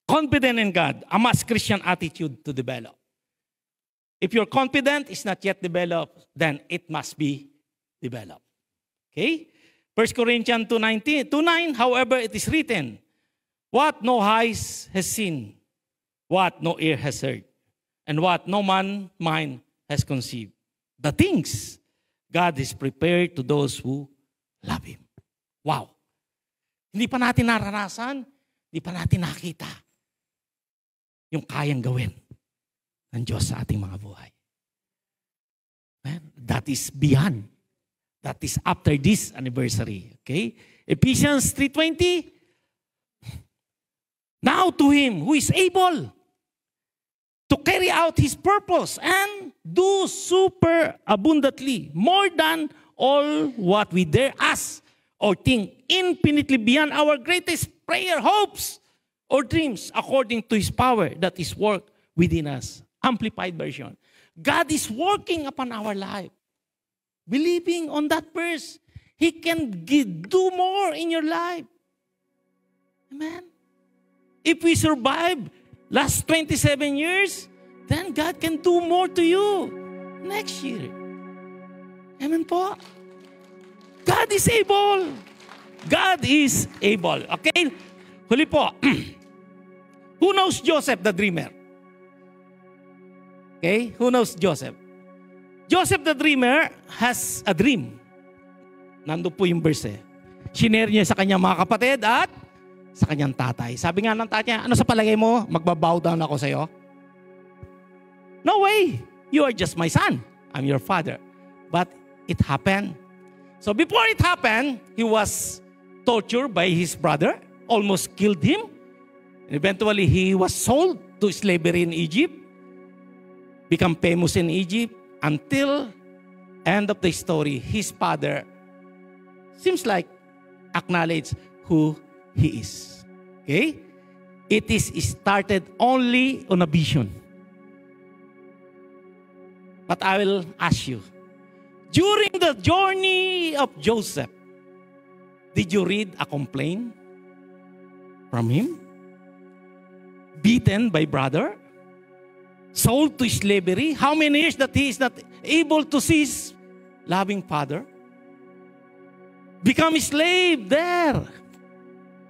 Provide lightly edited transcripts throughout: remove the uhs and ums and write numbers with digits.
confident in God, a must Christian attitude to develop. If your confidence is not yet developed, then it must be developed. Okay? 1 Corinthians 2:9, however, it is written, what no eyes has seen, what no ear has heard, and what no man mind has conceived. The things God is prepared to those who love Him. Wow! Hindi pa natin naranasan, hindi pa natin nakita yung kayang gawin ng Diyos sa ating mga buhay. That is beyond. That is after this anniversary. Okay? Ephesians 3:20. Now to Him who is able to carry out His purpose and do super abundantly, more than all what we dare ask or think, infinitely beyond our greatest prayer, hopes, or dreams, according to His power that is work within us. Amplified version. God is working upon our life. Believing on that verse, He can do more in your life. Amen? If we survive last 27 years, then God can do more to you next year. Amen po? God is able. God is able. Okay? Huli po. Who knows Joseph the dreamer? Okay? Who knows Joseph? Joseph the dreamer has a dream. Nandun po yung verse. Shinare niya sa kanyang mga kapatid at sa kanyang tatay. Sabi nga ng tatay, ano sa palagay mo? Magbabow down ako sa'yo? No way! You are just my son. I'm your father. But it happened. So before it happened, he was tortured by his brother, almost killed him. And eventually, he was sold to slavery in Egypt, become famous in Egypt, until end of the story, his father seems like acknowledge who he is. Okay? It is started only on a vision. But I will ask you, during the journey of Joseph, did you read a complaint from him? Beaten by brother? Sold to slavery? How many years that he is not able to see his loving father? Become a slave there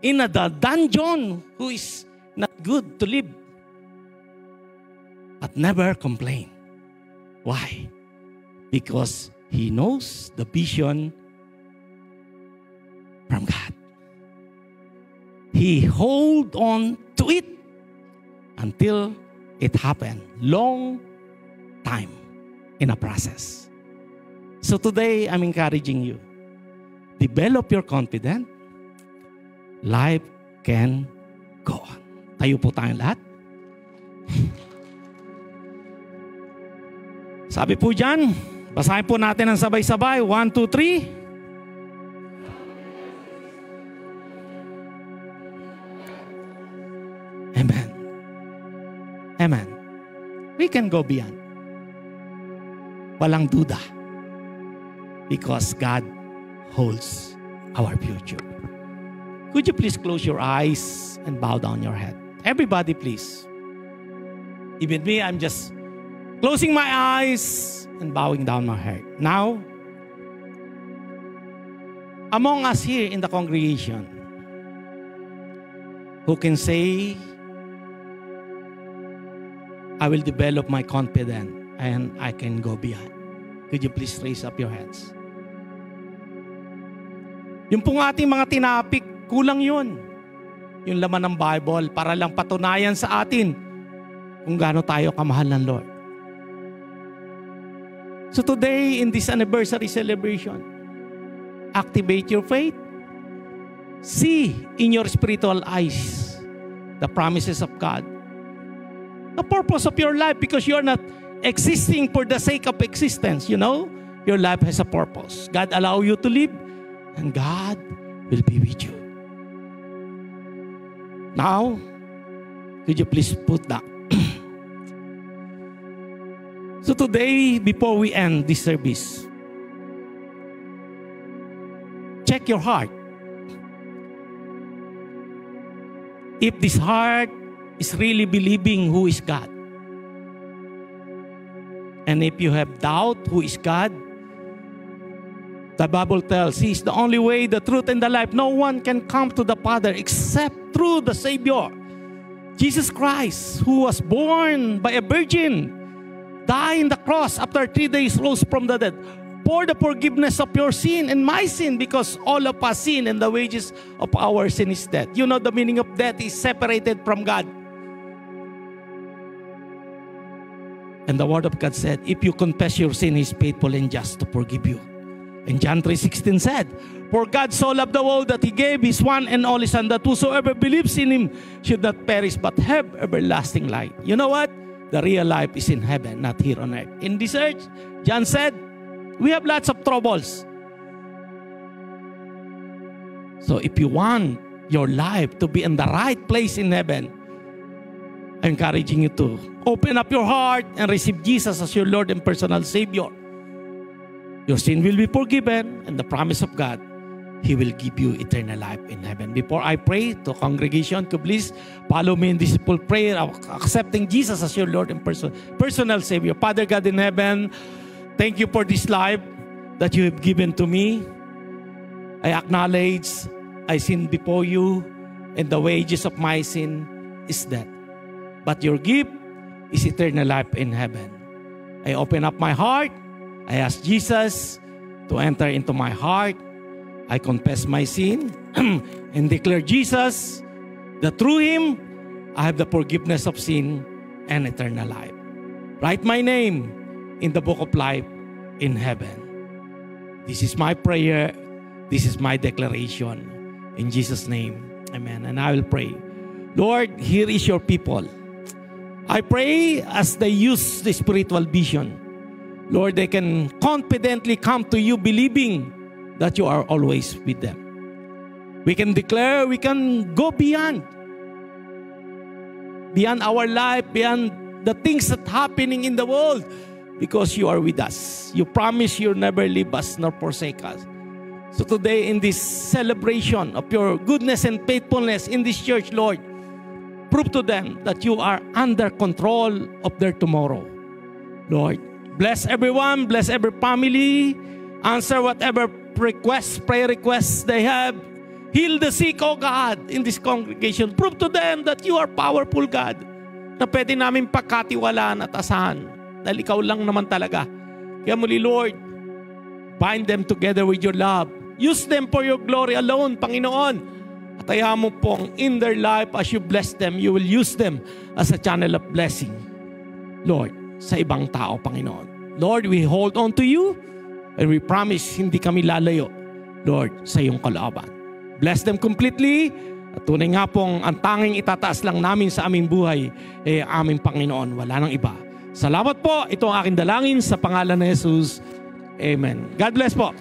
in a dungeon who is not good to live. But never complain. Why? Because he knows the vision from God. He hold on to it until it happened. Long time in a process. So today, I'm encouraging you. Develop your confidence. Life can go on. Tayo po tayong lahat. Sabi po dyan, basahin po natin ang sabay-sabay. 1, 2, 3. Amen. Amen. We can go beyond. Walang duda. Because God holds our future. Could you please close your eyes and bow down your head? Everybody, please. Even me, I'm just closing my eyes and bowing down my head. Now, among us here in the congregation, who can say, I will develop my confidence and I can go beyond. Could you please raise up your hands? Yung pong ating mga tinapik, kulang yun. Yung laman ng Bible para lang patunayan sa atin kung gaano tayo kamahal ng Lord. So today, in this anniversary celebration, activate your faith. See in your spiritual eyes the promises of God. The purpose of your life, because you're not existing for the sake of existence, you know? Your life has a purpose. God allow you to live, and God will be with you. Now, could you please put that? So today, before we end this service, check your heart. If this heart is really believing who is God. And if you have doubt who is God, the Bible tells He is the only way, the truth, and the life. No one can come to the Father except through the Savior, Jesus Christ, who was born by a virgin, died on the cross, after 3 days rose from the dead, for the forgiveness of your sin and my sin, because all of us sin, and the wages of our sin is death. You know the meaning of death is separated from God. And the Word of God said, if you confess your sin, He is faithful and just to forgive you. And John 3:16 said, for God so loved the world that He gave His one and only Son, that whosoever believes in Him should not perish but have everlasting life. You know what? The real life is in heaven, not here on earth. In this earth, John said, we have lots of troubles. So if you want your life to be in the right place in heaven, I'm encouraging you to open up your heart and receive Jesus as your Lord and personal Savior. Your sin will be forgiven, and the promise of God, He will give you eternal life in heaven. Before I pray to congregation, could please follow me in this simple prayer of accepting Jesus as your Lord and personal Savior. Father God in heaven, thank you for this life that you have given to me. I acknowledge I sinned before you, and the wages of my sin is death. But your gift is eternal life in heaven. I open up my heart. I ask Jesus to enter into my heart. I confess my sin and declare Jesus that through Him, I have the forgiveness of sin and eternal life. Write my name in the book of life in heaven. This is my prayer. This is my declaration. In Jesus' name, amen. And I will pray. Lord, here is your people. I pray as they use the spiritual vision, Lord, they can confidently come to you believing that you are always with them. We can declare, we can go beyond our life, beyond the things that are happening in the world, because you are with us. You promise you'll never leave us nor forsake us. So today, in this celebration of your goodness and faithfulness in this church, Lord, prove to them that you are under control of their tomorrow. Lord, bless everyone, bless every family, answer whatever requests, prayer requests they have. Heal the sick, O God, in this congregation. Prove to them that you are powerful, God, na pwede namin pagkatiwalaan at asahan, dahil ikaw lang naman talaga. Kaya muli, Lord, bind them together with your love. Use them for your glory alone, Panginoon. At ayaw mo pong in their life, as you bless them, you will use them as a channel of blessing, Lord, sa ibang tao, Panginoon. Lord, we hold on to you, and we promise hindi kami lalayo, Lord, sa iyong kalooban. Bless them completely. At tunay nga pong ang tanging itataas lang namin sa aming buhay ay aming Panginoon. Wala nang iba. Salamat po. Ito ang aking dalangin sa pangalan ni Jesus. Amen. God bless po.